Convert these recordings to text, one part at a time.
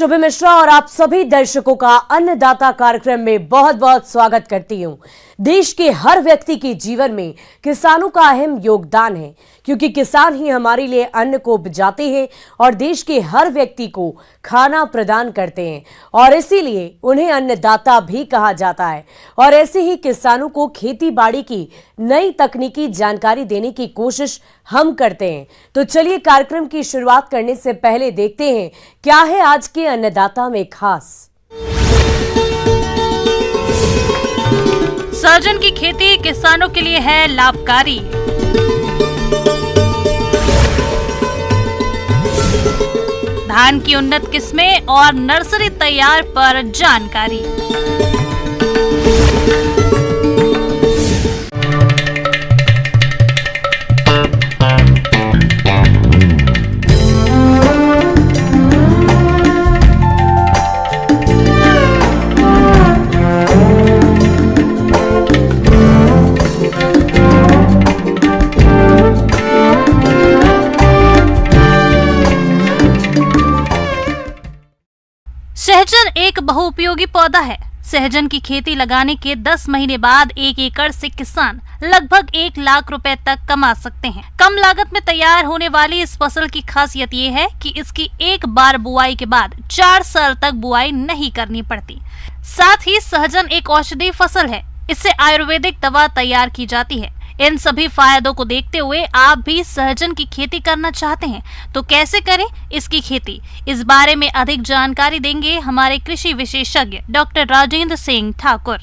शुभ मिश्रा और आप सभी दर्शकों का अन्नदाता कार्यक्रम में बहुत बहुत स्वागत करती हूं। देश के हर व्यक्ति के जीवन में किसानों का अहम योगदान है, क्योंकि किसान ही हमारे लिए अन्न को उपजाते हैं और देश के हर व्यक्ति को खाना प्रदान करते हैं और इसीलिए उन्हें अन्नदाता भी कहा जाता है। और ऐसे ही किसानों को खेती बाड़ी की नई तकनीकी जानकारी देने की कोशिश हम करते हैं। तो चलिए कार्यक्रम की शुरुआत करने से पहले देखते हैं क्या है आज के अन्नदाता में खास। सहजन की खेती किसानों के लिए है लाभकारी। धान की उन्नत किस्में और नर्सरी तैयार पर जानकारी। सहजन एक बहुउपयोगी पौधा है। सहजन की खेती लगाने के 10 महीने बाद 1 एकड़ से किसान लगभग 1 लाख रुपए तक कमा सकते हैं। कम लागत में तैयार होने वाली इस फसल की खासियत ये है कि इसकी एक बार बुआई के बाद 4 साल तक बुआई नहीं करनी पड़ती। साथ ही सहजन एक औषधीय फसल है। इससे आयुर्वेदिक दवा तैयार की जाती है। इन सभी फायदों को देखते हुए आप भी सहजन की खेती करना चाहते हैं तो कैसे करें इसकी खेती, इस बारे में अधिक जानकारी देंगे हमारे कृषि विशेषज्ञ डॉक्टर राजेंद्र सिंह ठाकुर।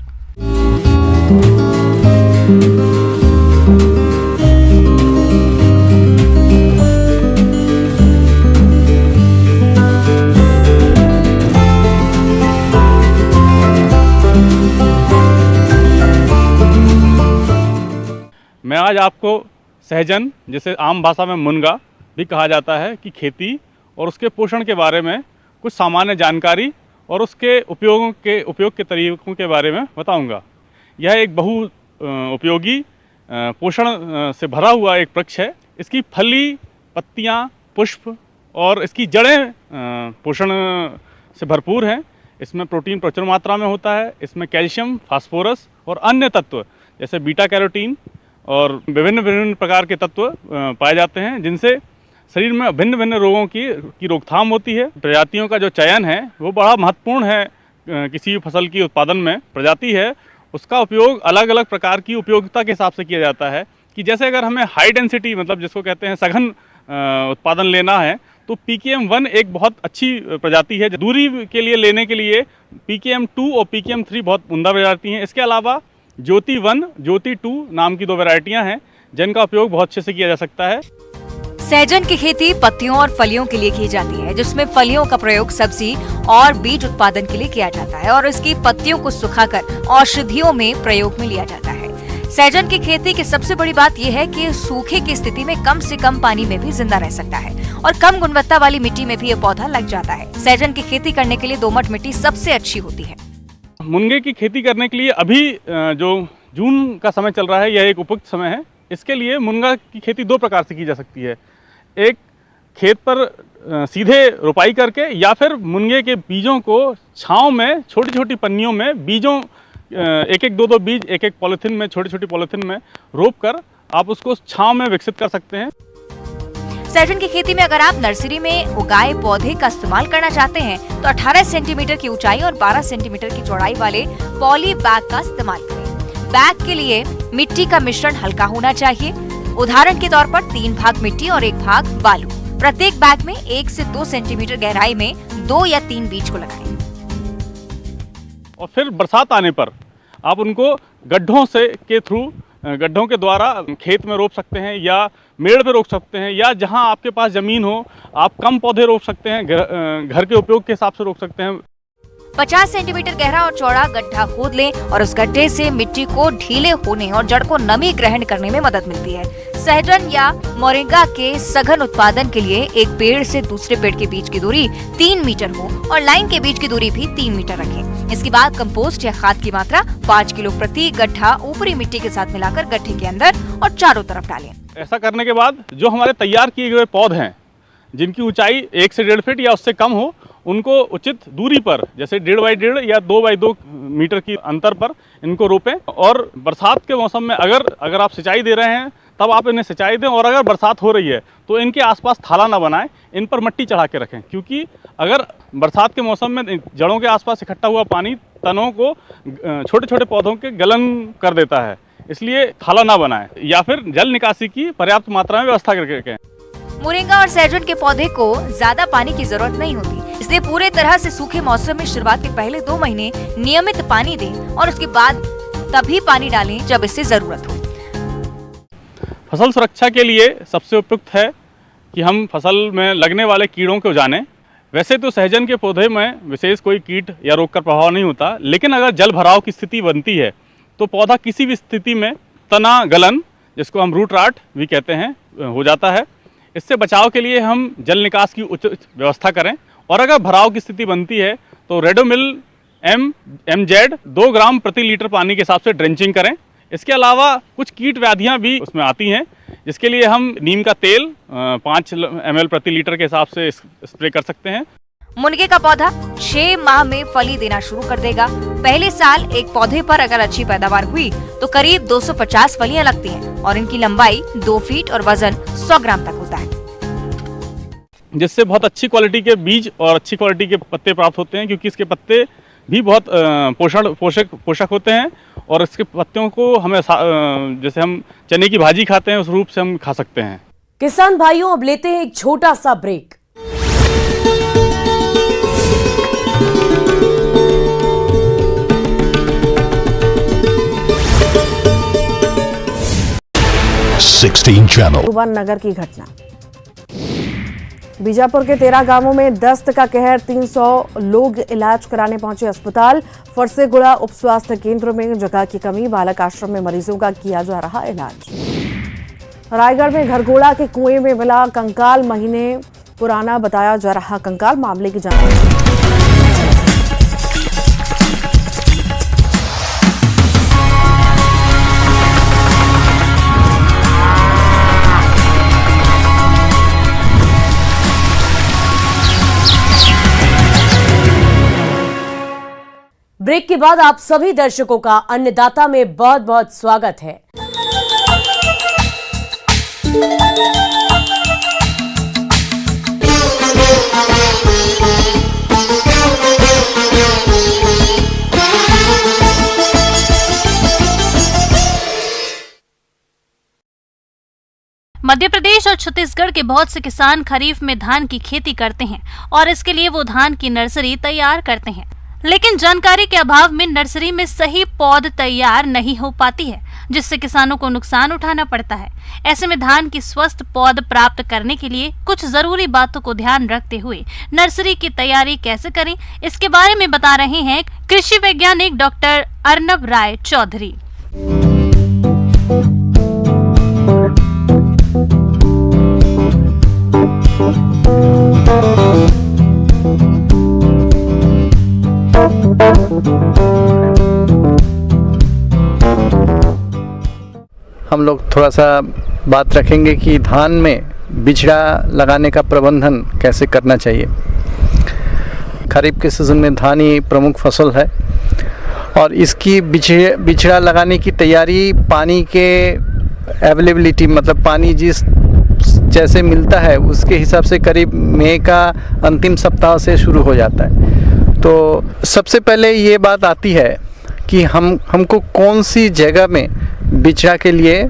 मैं आज आपको सहजन, जिसे आम भाषा में मुनगा भी कहा जाता है, कि खेती और उसके पोषण के बारे में कुछ सामान्य जानकारी और उसके उपयोग के तरीकों के बारे में बताऊंगा। यह एक बहु उपयोगी पोषण से भरा हुआ एक वृक्ष है। इसकी फली, पत्तियां, पुष्प और इसकी जड़ें पोषण से भरपूर हैं। इसमें प्रोटीन प्रचुर मात्रा में होता है। इसमें कैल्शियम, फास्फोरस और अन्य तत्व जैसे बीटा कैरोटीन और विभिन्न प्रकार के तत्व पाए जाते हैं, जिनसे शरीर में भिन्न भिन्न रोगों की रोकथाम होती है। प्रजातियों का जो चयन है वो बड़ा महत्वपूर्ण है। किसी भी फसल की उत्पादन में प्रजाति है उसका उपयोग अलग अलग प्रकार की उपयोगिता के हिसाब से किया जाता है। कि जैसे अगर हमें हाई डेंसिटी, मतलब जिसको कहते हैं सघन उत्पादन लेना है, तो PKM1 एक बहुत अच्छी प्रजाति है। दूरी के लिए लेने के लिए PKM2 और PKM3 बहुत उम्दा प्रजाति हैं। इसके अलावा ज्योति 1, ज्योति 2 नाम की 2 वैरायटियां हैं जिनका उपयोग बहुत अच्छे से किया जा सकता है। सहजन की खेती पत्तियों और फलियों के लिए की जाती है, जिसमें फलियों का प्रयोग सब्जी और बीज उत्पादन के लिए किया जाता है और इसकी पत्तियों को सुखाकर औषधियों में प्रयोग में लिया जाता है। सहजन की खेती की सबसे बड़ी बात यह है कि सूखे की स्थिति में कम से कम पानी में भी जिंदा रह सकता है और कम गुणवत्ता वाली मिट्टी में भी ये पौधा लग जाता है। सहजन की खेती करने के लिए दोमट मिट्टी सबसे अच्छी होती है। मुनगे की खेती करने के लिए अभी जो जून का समय चल रहा है, यह एक उपयुक्त समय है। इसके लिए मुनगा की खेती 2 प्रकार से की जा सकती है। एक, खेत पर सीधे रोपाई करके, या फिर मुनगे के बीजों को छांव में छोटी छोटी पन्नियों में बीजों एक 2 बीज एक पॉलीथिन में, छोटी छोटी पॉलीथिन में रोप कर आप उसको छांव में विकसित कर सकते हैं। सहजन की खेती में अगर आप नर्सरी में उगाए पौधे का इस्तेमाल करना चाहते हैं तो 18 सेंटीमीटर की ऊंचाई और 12 सेंटीमीटर की चौड़ाई वाले पॉली बैग का इस्तेमाल करें। बैग के लिए मिट्टी का मिश्रण हल्का होना चाहिए। उदाहरण के तौर पर 3 भाग मिट्टी और 1 भाग बालू। प्रत्येक बैग में 1 से 2 सेंटीमीटर गहराई में 2 या 3 बीज को लगाएं। और फिर बरसात आने पर आप उनको गड्ढों के द्वारा खेत में रोप सकते हैं, या मेड़ पे रोप सकते हैं, या जहां आपके पास ज़मीन हो आप कम पौधे रोप सकते हैं, घर के उपयोग के हिसाब से रोप सकते हैं। 50 सेंटीमीटर गहरा और चौड़ा गड्ढा खोद लें और उस गड्ढे से मिट्टी को ढीले होने और जड़ को नमी ग्रहण करने में मदद मिलती है। सहजन या मोरिंगा के सघन उत्पादन के लिए एक पेड़ से दूसरे पेड़ के बीच की दूरी 3 मीटर हो और लाइन के बीच की दूरी भी 3 मीटर रखें। इसके बाद कंपोस्ट या खाद की मात्रा 5 किलो प्रति गड्ढा ऊपरी मिट्टी के साथ मिलाकर गड्ढे के अंदर और चारों तरफ डालें। ऐसा करने के बाद जो हमारे तैयार किए हुए पौधे हैं, जिनकी ऊंचाई 1 से 1.5 फीट या उससे कम हो, उनको उचित दूरी पर, जैसे 1.5 बाई 1.5 या 2 बाई 2 मीटर की अंतर पर इनको रोपें। और बरसात के मौसम में अगर आप सिंचाई दे रहे हैं तब आप इन्हें सिंचाई दें, और अगर बरसात हो रही है तो इनके आसपास थाला ना बनाएं, इन पर मिट्टी चढ़ा के रखें, क्योंकि अगर बरसात के मौसम में जड़ों के आसपास इकट्ठा हुआ पानी तनों को, छोटे छोटे पौधों के गलन कर देता है, इसलिए थाला ना बनाएं, या फिर जल निकासी की पर्याप्त मात्रा में व्यवस्था करके रखें। मोरिंगा और सहजन के पौधे को ज्यादा पानी की जरूरत नहीं होती, इसलिए पूरे तरह से सूखे मौसम में शुरुआत के पहले 2 महीने नियमित पानी दें और उसके बाद तभी पानी डालें जब इससे जरूरत हो। फसल सुरक्षा के लिए सबसे उपयुक्त है कि हम फसल में लगने वाले कीड़ों को जानें। वैसे तो सहजन के पौधे में विशेष कोई कीट या रोग का प्रभाव नहीं होता, लेकिन अगर जल भराव की स्थिति बनती है तो पौधा किसी भी स्थिति में तना गलन, जिसको हम रूट राट भी कहते हैं, हो जाता है। इससे बचाव के लिए हम जल निकास की उचित व्यवस्था करें, और अगर भराव की स्थिति बनती है तो रेडोमिल MZ 2 ग्राम प्रति लीटर पानी के हिसाब से ड्रेंचिंग करें। इसके अलावा कुछ कीट व्याधियाँ भी उसमें आती हैं, जिसके लिए हम नीम का तेल 5 ml प्रति लीटर के हिसाब से स्प्रे कर सकते हैं। मुनगे का पौधा 6 माह में फली देना शुरू कर देगा। पहले साल एक पौधे पर अगर अच्छी पैदावार हुई तो करीब 250 फलियां लगती हैं और इनकी लंबाई 2 फीट और वजन 100 ग्राम तक होता है, जिससे बहुत अच्छी क्वालिटी के बीज और अच्छी क्वालिटी के पत्ते प्राप्त होते हैं, क्योंकि इसके पत्ते भी बहुत पोषक होते हैं, और इसके पत्तों को हमें जैसे हम चने की भाजी खाते हैं उस रूप से हम खा सकते हैं। किसान भाइयों, अब लेते हैं एक छोटा सा ब्रेक। मधुबन नगर की घटना। बीजापुर के 13 गांवों में दस्त का कहर, 300 लोग इलाज कराने पहुंचे अस्पताल। फरसेगुड़ा उप स्वास्थ्य केंद्र में जगह की कमी, बालक आश्रम में मरीजों का किया जा रहा इलाज। रायगढ़ में घरघोड़ा के कुएं में मिला कंकाल, महीने पुराना बताया जा रहा कंकाल, मामले की जानकारी। ब्रेक के बाद आप सभी दर्शकों का अन्नदाता में बहुत बहुत स्वागत है। मध्य प्रदेश और छत्तीसगढ़ के बहुत से किसान खरीफ में धान की खेती करते हैं और इसके लिए वो धान की नर्सरी तैयार करते हैं, लेकिन जानकारी के अभाव में नर्सरी में सही पौध तैयार नहीं हो पाती है, जिससे किसानों को नुकसान उठाना पड़ता है। ऐसे में धान की स्वस्थ पौध प्राप्त करने के लिए कुछ जरूरी बातों को ध्यान रखते हुए नर्सरी की तैयारी कैसे करें, इसके बारे में बता रहे हैं कृषि वैज्ञानिक डॉक्टर अर्नब राय चौधरी। हम लोग थोड़ा सा बात रखेंगे कि धान में बिचड़ा लगाने का प्रबंधन कैसे करना चाहिए। खरीफ के सीज़न में धान ही प्रमुख फसल है और इसकी बिचड़ा लगाने की तैयारी पानी के अवेलेबिलिटी, मतलब पानी जिस जैसे मिलता है उसके हिसाब से करीब मई का अंतिम सप्ताह से शुरू हो जाता है। तो सबसे पहले ये बात आती है कि हमको कौन सी जगह में बिचड़ा के लिए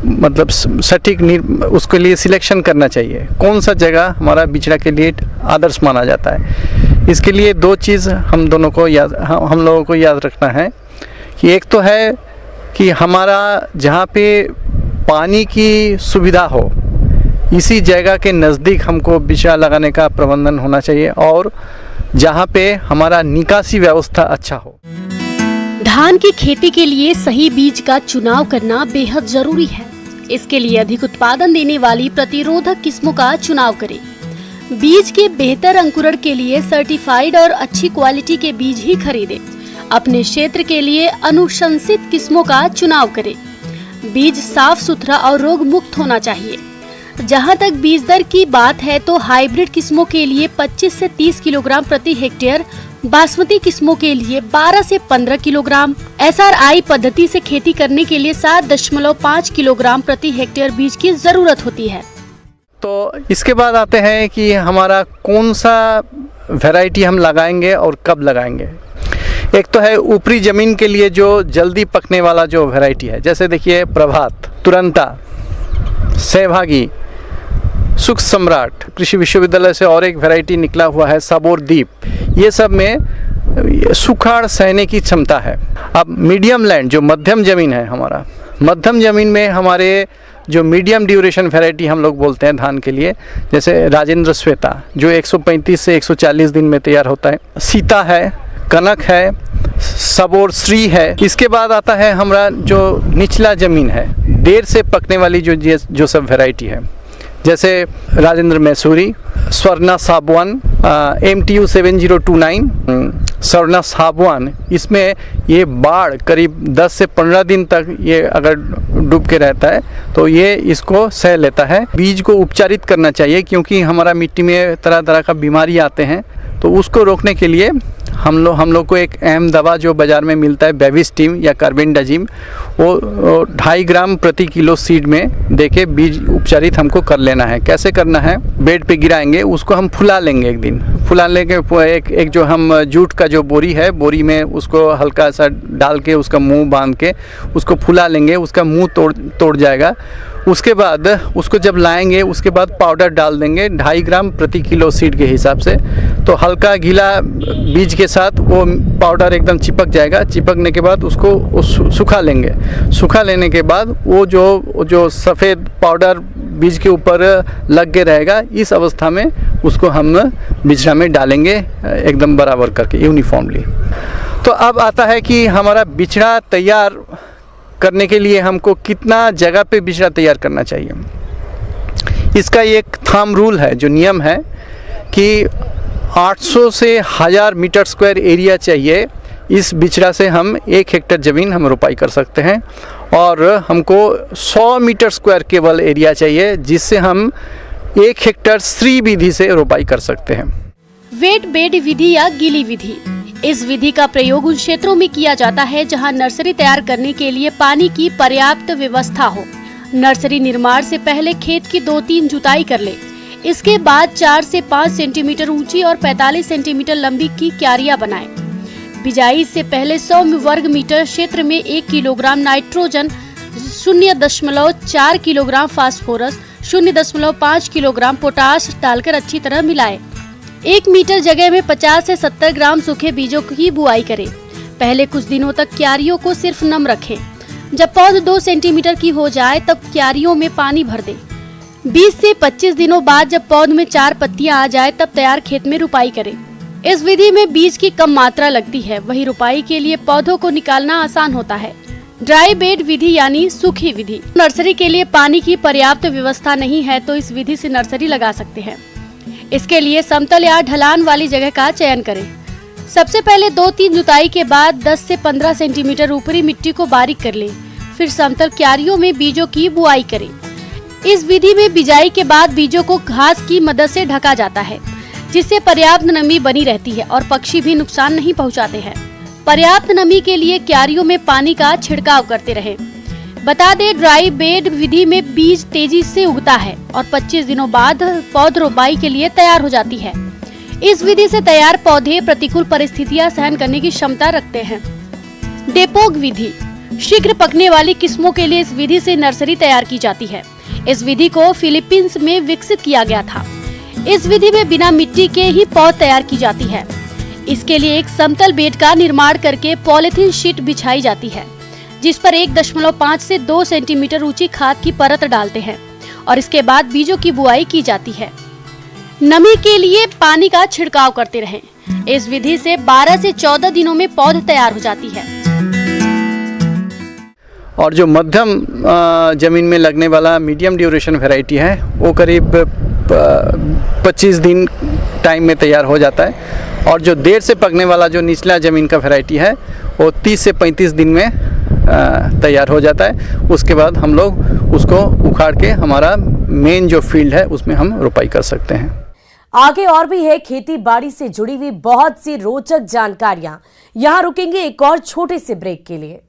मतलब सटीक उसके लिए सिलेक्शन करना चाहिए, कौन सा जगह हमारा बिचड़ा के लिए आदर्श माना जाता है। इसके लिए 2 चीज़ हम लोगों को याद रखना है कि एक तो है कि हमारा जहाँ पे पानी की सुविधा हो इसी जगह के नज़दीक हमको बिचड़ा लगाने का प्रबंधन होना चाहिए और जहाँ पे हमारा निकासी व्यवस्था अच्छा हो। धान की खेती के लिए सही बीज का चुनाव करना बेहद जरूरी है। इसके लिए अधिक उत्पादन देने वाली प्रतिरोधक किस्मों का चुनाव करें। बीज के बेहतर अंकुरण के लिए सर्टिफाइड और अच्छी क्वालिटी के बीज ही खरीदें। अपने क्षेत्र के लिए अनुशंसित किस्मों का चुनाव करें। बीज साफ सुथरा और रोग मुक्त होना चाहिए। जहां तक बीज दर की बात है तो हाइब्रिड किस्मों के लिए 25 से 30 किलोग्राम प्रति हेक्टेयर, बासमती किस्मों के लिए 12 से 15 किलोग्राम, SRI पद्धति से खेती करने के लिए 7.5 किलोग्राम प्रति हेक्टेयर बीज की जरूरत होती है। तो इसके बाद आते हैं कि हमारा कौन सा वैरायटी हम लगाएंगे और कब लगाएंगे। एक तो है ऊपरी ज़मीन के लिए जो जल्दी पकने वाला जो वैरायटी है, जैसे देखिए प्रभात, तुरंता, सहभागी, सुख सम्राट, कृषि विश्वविद्यालय से और एक वैरायटी निकला हुआ है सबोर दीप। ये सब में सुखाड़ सहने की क्षमता है। अब मीडियम लैंड जो मध्यम ज़मीन है हमारा, मध्यम ज़मीन में हमारे जो मीडियम ड्यूरेशन वैरायटी हम लोग बोलते हैं धान के लिए, जैसे राजेंद्र श्वेता जो 135 से 140 दिन में तैयार होता है, सीता है, कनक है, सबोर श्री है। इसके बाद आता है हमारा जो निचला ज़मीन है, देर से पकने वाली जो सब वैरायटी है, जैसे राजेंद्र मैसूरी, स्वर्णा साबवान, MTU 7029, स्वर्णा साबवान। इसमें ये बाढ़ करीब 10 से 15 दिन तक ये अगर डूब के रहता है तो ये इसको सह लेता है। बीज को उपचारित करना चाहिए क्योंकि हमारा मिट्टी में तरह तरह का बीमारी आते हैं, तो उसको रोकने के लिए हम लोग को एक अहम दवा जो बाज़ार में मिलता है बेविस्टीम या कार्बेंडाजिम, वो 2.5 ग्राम प्रति किलो सीड में देके बीज उपचारित हमको कर लेना है। कैसे करना है, बेड पे गिराएंगे, उसको हम फुला लेंगे। एक दिन फुला लेंगे, एक जो हम जूट का जो बोरी है, बोरी में उसको हल्का सा डाल के उसका मुंह बांध के उसको फुला लेंगे, उसका मुंह तोड़ जाएगा। उसके बाद उसको जब लाएंगे उसके बाद पाउडर डाल देंगे 2.5 ग्राम प्रति किलो सीड के हिसाब से। तो हल्का गीला बीज के साथ वो पाउडर एकदम चिपक जाएगा। चिपकने के बाद उसको सुखा लेंगे। सुखा लेने के बाद वो जो सफ़ेद पाउडर बीज के ऊपर लग के रहेगा, इस अवस्था में उसको हम बिचड़ा में डालेंगे एकदम बराबर करके, यूनिफॉर्मली। तो अब आता है कि हमारा बिचड़ा तैयार करने के लिए हमको कितना जगह पे बिचड़ा तैयार करना चाहिए। इसका एक थंब रूल है, जो नियम है कि 800 से 1000 मीटर स्क्वायर एरिया चाहिए। इस बिचड़ा से हम 1 हेक्टेयर ज़मीन हम रोपाई कर सकते हैं, और हमको 100 मीटर स्क्वायर केवल एरिया चाहिए, जिससे हम 1 हेक्टेयर श्री विधि से रोपाई कर सकते हैं। वेट बेड विधि या गीली विधि, इस विधि का प्रयोग उन क्षेत्रों में किया जाता है जहां नर्सरी तैयार करने के लिए पानी की पर्याप्त व्यवस्था हो। नर्सरी निर्माण से पहले खेत की 2-3 जुताई कर ले। इसके बाद 4 से 5 सेंटीमीटर ऊंची और 45 सेंटीमीटर लंबी की क्यारियां बनाएं। बिजाई से पहले 100 वर्ग मीटर क्षेत्र में 1 kilogram nitrogen, 0.4 kilogram phosphorus, 0.5 kilogram potash डालकर अच्छी तरह मिलाएं। 1 मीटर जगह में 50 से 70 ग्राम सूखे बीजों की बुआई करें। पहले कुछ दिनों तक क्यारियों को सिर्फ नम रखें। जब पौध 2 सेंटीमीटर की हो जाए तब क्यारियों में पानी भर दें। 20 से 25 दिनों बाद जब पौध में 4 पत्तियां आ जाए तब तैयार खेत में रुपाई करें। इस विधि में बीज की कम मात्रा लगती है, वही रुपाई के लिए पौधों को निकालना आसान होता है। ड्राई बेड विधि यानी सूखी विधि, नर्सरी के लिए पानी की पर्याप्त व्यवस्था नहीं है तो इस विधि से नर्सरी लगा सकते हैं। इसके लिए समतल या ढलान वाली जगह का चयन करें। सबसे पहले 2-3 जुताई के बाद 10 से 15 सेंटीमीटर ऊपरी मिट्टी को बारीक कर लें। फिर समतल क्यारियों में बीजों की बुआई करें। इस विधि में बिजाई के बाद बीजों को घास की मदद से ढका जाता है, जिससे पर्याप्त नमी बनी रहती है और पक्षी भी नुकसान नहीं पहुंचाते हैं। पर्याप्त नमी के लिए क्यारियों में पानी का छिड़काव करते रहें। बता दें, ड्राई बेड विधि में बीज तेजी से उगता है और 25 दिनों बाद पौध रोपाई के लिए तैयार हो जाती है। इस विधि से तैयार पौधे प्रतिकूल परिस्थितियां सहन करने की क्षमता रखते हैं। डेपोग विधि, शीघ्र पकने वाली किस्मों के लिए इस विधि से नर्सरी तैयार की जाती है। इस विधि को फिलीपींस में विकसित किया गया था। इस विधि में बिना मिट्टी के ही पौध तैयार की जाती है। इसके लिए एक समतल बेड का निर्माण करके पॉलिथीन शीट बिछाई जाती है, जिस पर 1.5 से 2 सेंटीमीटर ऊंची खाद की परत डालते हैं और इसके बाद बीजों की बुआई की जाती है। नमी के लिए पानी का छिड़काव करते रहें। इस विधि से 12 से 14 दिनों में पौध तैयार हो जाती है। और जो मध्यम ज़मीन में लगने वाला मीडियम ड्यूरेशन वैरायटी है, वो करीब 25 दिन टाइम में तैयार हो जाता है। और जो देर से पकने वाला जो निचला ज़मीन का वैरायटी है, वो 30 से 35 दिन में तैयार हो जाता है। उसके बाद हम लोग उसको उखाड़ के हमारा मेन जो फील्ड है उसमें हम रोपाई कर सकते हैं। आगे और भी है खेती बाड़ी से जुड़ी हुई बहुत सी रोचक जानकारियां। यहां रुकेंगे एक और छोटे से ब्रेक के लिए।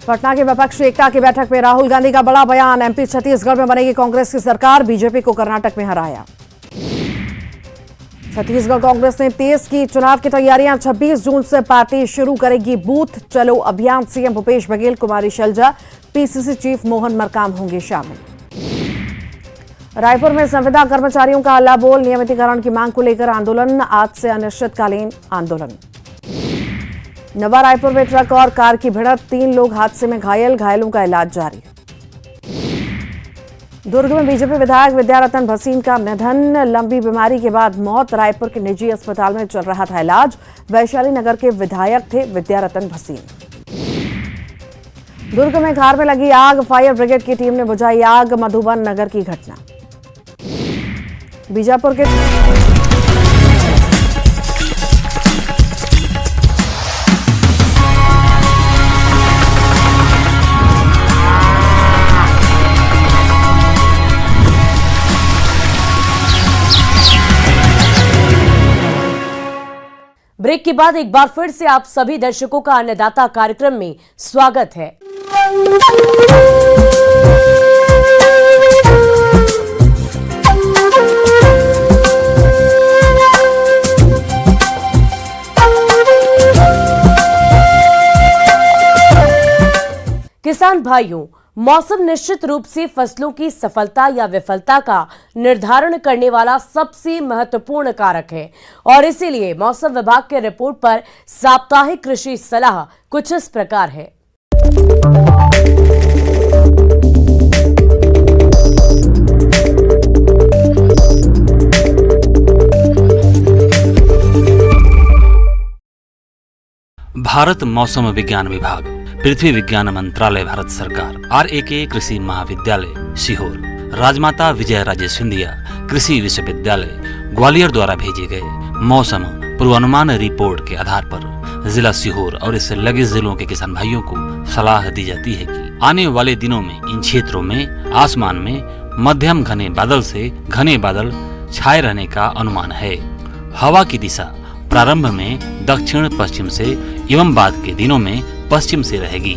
पटना के विपक्षी एकता की बैठक में राहुल गांधी का बड़ा बयान। एमपी छत्तीसगढ़ में बनेगी कांग्रेस की सरकार, बीजेपी को कर्नाटक में हराया। छत्तीसगढ़ कांग्रेस ने तेज की चुनाव की तैयारियां। 26 जून से पार्टी शुरू करेगी बूथ चलो अभियान। सीएम भूपेश बघेल, कुमारी शैलजा, पीसीसी चीफ मोहन मरकाम होंगे शामिल। रायपुर में संविदा कर्मचारियों का हल्ला बोल। नियमितीकरण की मांग को लेकर आंदोलन, आज से अनिश्चितकालीन आंदोलन। नवा रायपुर में ट्रक और कार की भिड़ंत, 3 लोग हादसे में घायल, घायलों का इलाज जारी। दुर्ग में बीजेपी विधायक विद्यारतन भसीन का निधन, लंबी बीमारी के बाद मौत। रायपुर के निजी अस्पताल में चल रहा था इलाज। वैशाली नगर के विधायक थे विद्यारतन भसीन। दुर्ग में कार में लगी आग, फायर ब्रिगेड की टीम ने बुझाई आग। मधुबन नगर की घटना। बीजापुर के ब्रेक के बाद एक बार फिर से आप सभी दर्शकों का अन्नदाता कार्यक्रम में स्वागत है। किसान भाइयों, मौसम निश्चित रूप से फसलों की सफलता या विफलता का निर्धारण करने वाला सबसे महत्वपूर्ण कारक है और इसीलिए मौसम विभाग के रिपोर्ट पर साप्ताहिक कृषि सलाह कुछ इस प्रकार है। भारत मौसम विज्ञान विभाग, पृथ्वी विज्ञान मंत्रालय, भारत सरकार, RAK कृषि महाविद्यालय सीहोर, राजमाता विजय राजे सिंधिया कृषि विश्वविद्यालय ग्वालियर द्वारा भेजे गए मौसम पूर्वानुमान रिपोर्ट के आधार पर जिला सीहोर और इससे लगे जिलों के किसान भाइयों को सलाह दी जाती है कि आने वाले दिनों में इन क्षेत्रों में आसमान में मध्यम घने बादल से घने बादल छाए रहने का अनुमान है। हवा की दिशा प्रारंभ में दक्षिण पश्चिम से एवं बाद के दिनों में पश्चिम से रहेगी।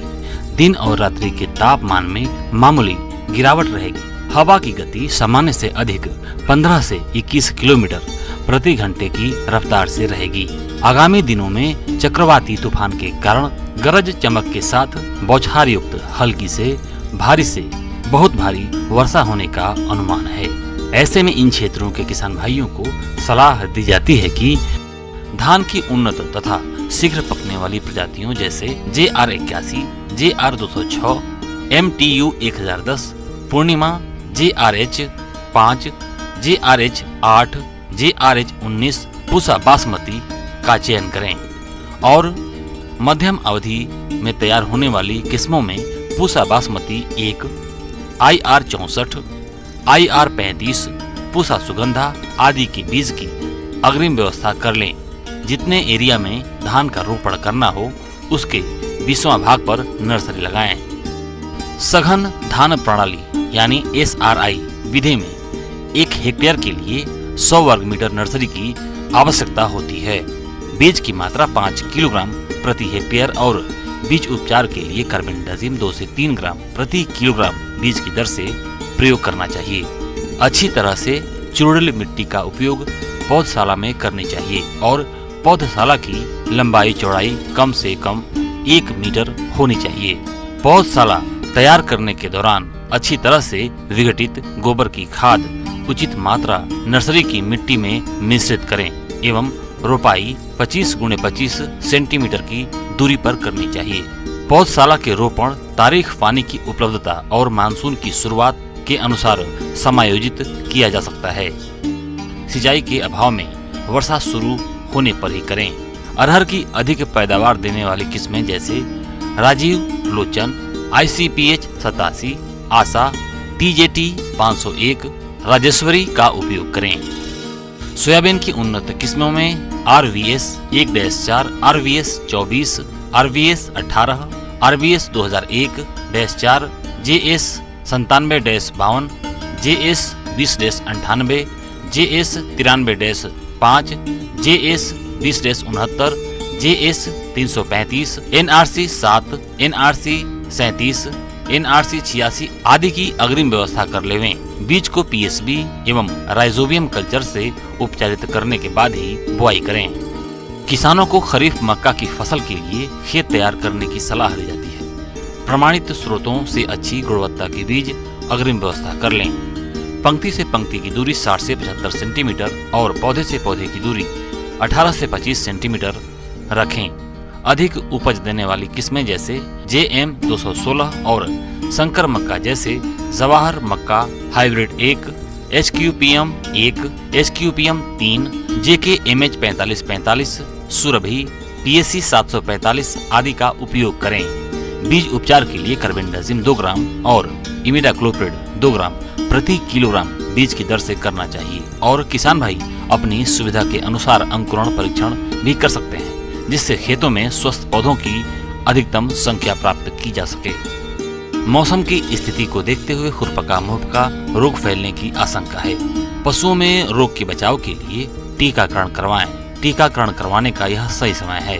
दिन और रात्रि के तापमान में मामूली गिरावट रहेगी। हवा की गति सामान्य से अधिक 15 से 21 किलोमीटर प्रति घंटे की रफ्तार से रहेगी। आगामी दिनों में चक्रवाती तूफान के कारण गरज चमक के साथ बौछार युक्त हल्की से बहुत भारी वर्षा होने का अनुमान है। ऐसे में इन क्षेत्रों के किसान भाइयों को सलाह दी जाती है कि धान की उन्नत तथा शीघ्र पकने वाली प्रजातियों जैसे JR 81, JR 206, MTU 1010, पूर्णिमा, JRH 5, JRH 8, JRH 19, Pusa basmati का चयन करें और मध्यम अवधि में तैयार होने वाली किस्मों में पूसा बासमती 1, IR 64, IR 35, पूसा सुगंधा आदि के बीज की अग्रिम व्यवस्था कर लें। जितने एरिया में धान का रोपण करना हो उसके 20वां भाग पर नर्सरी लगाएं। सघन धान प्रणाली यानी SRI विधि में 1 हेक्टेयर के लिए 100 वर्ग मीटर नर्सरी की आवश्यकता होती है। बीज की मात्रा 5 किलोग्राम प्रति हेक्टेयर और बीज उपचार के लिए कार्बेंडाजिम 2 से 3 ग्राम प्रति किलोग्राम बीज की दर से प्रयोग करना चाहिए। अच्छी तरह से चुरुड़ीली मिट्टी का उपयोग पौधशाला में करनी चाहिए और पौधशाला की लंबाई चौड़ाई कम से कम 1 मीटर होनी चाहिए। पौधशाला तैयार करने के दौरान अच्छी तरह से विघटित गोबर की खाद उचित मात्रा नर्सरी की मिट्टी में मिश्रित करें एवं रोपाई 25 × 25 सेंटीमीटर की दूरी पर करनी चाहिए। पौधशाला के रोपण तारीख पानी की उपलब्धता और मानसून की शुरुआत के अनुसार समायोजित किया जा सकता है। सिंचाई के अभाव में वर्षा शुरू होने पर ही करें। अरहर की अधिक पैदावार देने वाली किस्में जैसे राजीव लोचन, ICPH 87, आशा, TJT 501, राजेश्वरी का उपयोग करें। सोयाबीन की उन्नत किस्मों में RVS 1-4, RVS 24, RVS 18, RVS 2001-4, JS 97-52, JS 20-98, JS 93-5, JS 20-69, JS 335, NRC 7, NRC 37, NRC 86 आदि की अग्रिम व्यवस्था कर लेवें। बीज को PSB एवं राइजोबियम कल्चर से उपचारित करने के बाद ही बुआई करें। किसानों को खरीफ मक्का की फसल के लिए खेत तैयार करने की सलाह दी जाती है। प्रमाणित स्रोतों से अच्छी गुणवत्ता के बीज अग्रिम व्यवस्था कर लें। पंक्ति से पंक्ति की दूरी 60 से 75 सेंटीमीटर और पौधे से पौधे की दूरी 18 से 25 सेंटीमीटर रखें। अधिक उपज देने वाली किस्में जैसे JM 216 और संकर मक्का जैसे जवाहर मक्का hybrid 1, HQPM 1, HQPM 3, JK MH 4545, Surabhi, PSC 745 आदि का उपयोग करें। बीज उपचार के लिए कार्बेंडाजिम 2 ग्राम और इमिडाक्लोप्रिड 2 ग्राम प्रति किलोग्राम बीज की दर से करना चाहिए और किसान भाई अपनी सुविधा के अनुसार अंकुरण परीक्षण भी कर सकते हैं, जिससे खेतों में स्वस्थ पौधों की अधिकतम संख्या प्राप्त की जा सके। मौसम की स्थिति को देखते हुए खुरपका मुहपका रोग फैलने की आशंका है। पशुओं में रोग के बचाव के लिए टीकाकरण करवाएं। टीकाकरण करवाने का यह सही समय है।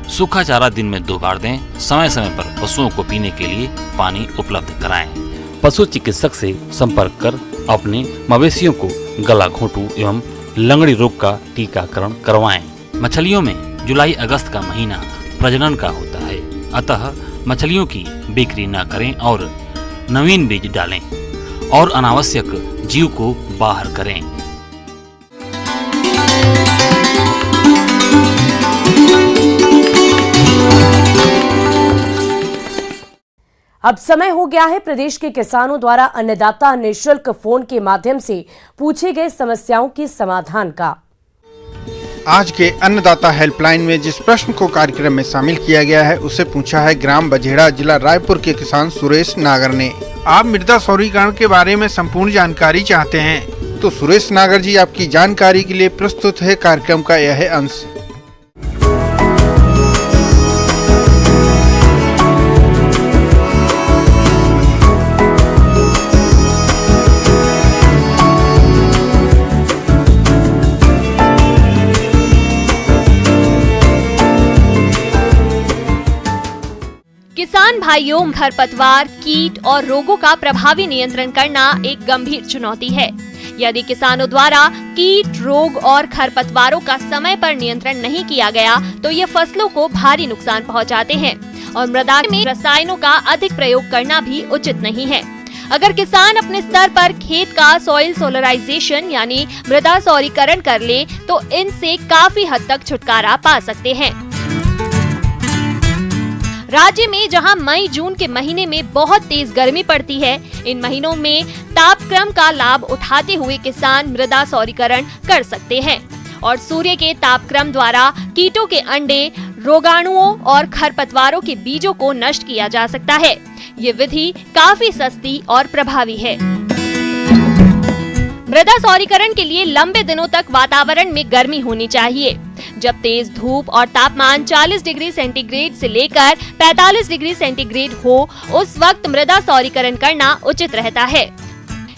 सूखा चारा दिन में 2 बार दें। समय समय पर पशुओं को पीने के लिए पानी उपलब्ध कराएं। पशु चिकित्सक से संपर्क कर अपने मवेशियों को गला घोंटू एवं लंगड़ी रोग का टीकाकरण करवाएं। मछलियों में जुलाई अगस्त का महीना प्रजनन का होता है, अतः मछलियों की बिक्री न करें और नवीन बीज डालें और अनावश्यक जीव को बाहर करें। अब समय हो गया है प्रदेश के किसानों द्वारा अन्नदाता निःशुल्क फोन के माध्यम से पूछे गए समस्याओं के समाधान का। आज के अन्नदाता हेल्पलाइन में जिस प्रश्न को कार्यक्रम में शामिल किया गया है उसे पूछा है ग्राम बजेड़ा जिला रायपुर के किसान सुरेश नागर ने। आप मृदा सौरीकरण के बारे में संपूर्ण जानकारी चाहते हैं तो सुरेश नागर जी आपकी जानकारी के लिए प्रस्तुत है कार्यक्रम का यह अंश। किसान भाइयों, खरपतवार, कीट और रोगों का प्रभावी नियंत्रण करना एक गंभीर चुनौती है। यदि किसानों द्वारा कीट, रोग और खरपतवारों का समय पर नियंत्रण नहीं किया गया तो ये फसलों को भारी नुकसान पहुंचाते हैं और मृदा में रसायनों का अधिक प्रयोग करना भी उचित नहीं है। अगर किसान अपने स्तर पर खेत का सॉइल सोलराइजेशन यानी मृदा सौरीकरण कर ले तो इनसे काफी हद तक छुटकारा पा सकते हैं। राज्य में जहां मई जून के महीने में बहुत तेज गर्मी पड़ती है, इन महीनों में तापक्रम का लाभ उठाते हुए किसान मृदा सौरीकरण कर सकते हैं और सूर्य के तापक्रम द्वारा कीटों के अंडे, रोगाणुओं और खरपतवारों के बीजों को नष्ट किया जा सकता है। ये विधि काफी सस्ती और प्रभावी है। मृदा सौरीकरण के लिए लंबे दिनों तक वातावरण में गर्मी होनी चाहिए। जब तेज धूप और तापमान 40 डिग्री सेंटीग्रेड से लेकर 45 डिग्री सेंटीग्रेड हो, उस वक्त मृदा सौरीकरण करना उचित रहता है।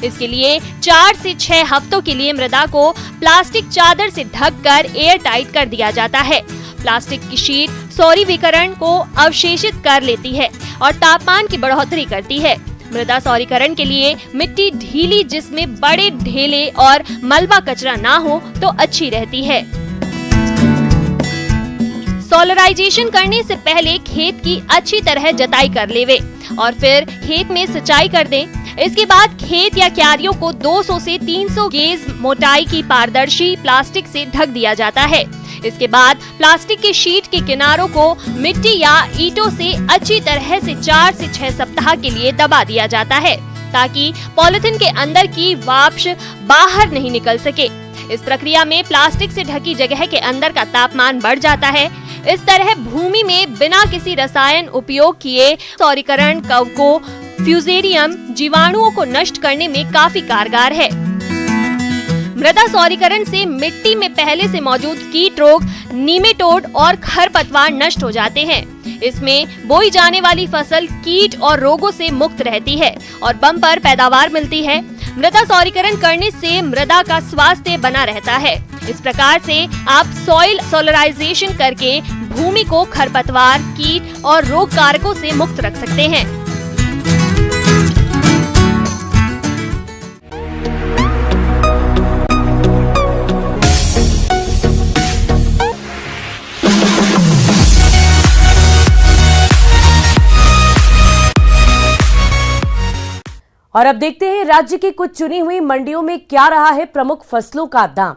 इसके लिए 4 से 6 हफ्तों के लिए मृदा को प्लास्टिक चादर से ढककर एयर टाइट कर दिया जाता है। प्लास्टिक की शीट सौरीकरण को अवशेषित कर लेती है और तापमान की बढ़ोतरी करती है। मृदा सौरीकरण के लिए मिट्टी ढीली जिसमें बड़े ढेले और मलबा कचरा ना हो तो अच्छी रहती है। सोलराइजेशन करने से पहले खेत की अच्छी तरह जताई कर लेवे और फिर खेत में सिंचाई कर दें। इसके बाद खेत या क्यारियों को 200 से 300 गेज मोटाई की पारदर्शी प्लास्टिक से ढक दिया जाता है। इसके बाद प्लास्टिक की शीट के किनारों को मिट्टी या ईंटों से अच्छी तरह से 4 से 6 सप्ताह के लिए दबा दिया जाता है ताकि पॉलिथीन के अंदर की वाष्प बाहर नहीं निकल सके। इस प्रक्रिया में प्लास्टिक से ढकी जगह के अंदर का तापमान बढ़ जाता है। इस तरह भूमि में बिना किसी रसायन उपयोग किए सौरीकरण कवकों, फ्यूजेरियम जीवाणुओं को नष्ट करने में काफी कारगर है। मृदा सौरीकरण से मिट्टी में पहले से मौजूद कीट रोग, नीमेटोड और खरपतवार नष्ट हो जाते हैं। इसमें बोई जाने वाली फसल कीट और रोगों से मुक्त रहती है और बम्पर पैदावार मिलती है। मृदा सौरीकरण करने से मृदा का स्वास्थ्य बना रहता है। इस प्रकार से आप सॉइल सोलराइजेशन करके भूमि को खरपतवार, कीट और रोग कारकों से मुक्त रख सकते हैं। और अब देखते हैं राज्य की कुछ चुनी हुई मंडियों में क्या रहा है प्रमुख फसलों का दाम।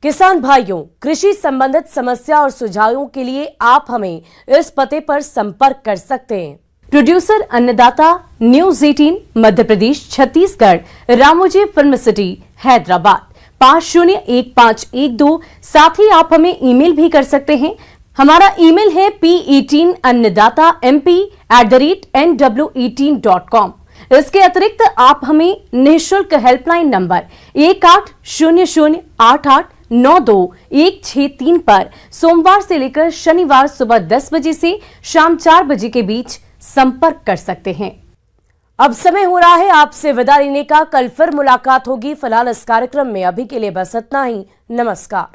किसान भाइयों, कृषि संबंधित समस्या और सुझावों के लिए आप हमें इस पते पर संपर्क कर सकते हैं। प्रोड्यूसर अन्नदाता, news 18 Madhya Pradesh Chhattisgarh, Ramoji film city Hyderabad 501512। साथ ही आप हमें ईमेल भी कर सकते हैं। हमारा ईमेल है p18annadatamp@nw18.com। इसके अतिरिक्त आप हमें निःशुल्क हेल्पलाइन नंबर 180088921663 पर सोमवार से लेकर शनिवार सुबह 10 बजे से शाम 4 बजे के बीच संपर्क कर सकते हैं। अब समय हो रहा है आपसे विदा लेने का। कल फिर मुलाकात होगी। फिलहाल इस कार्यक्रम में अभी के लिए बस इतना ही। नमस्कार।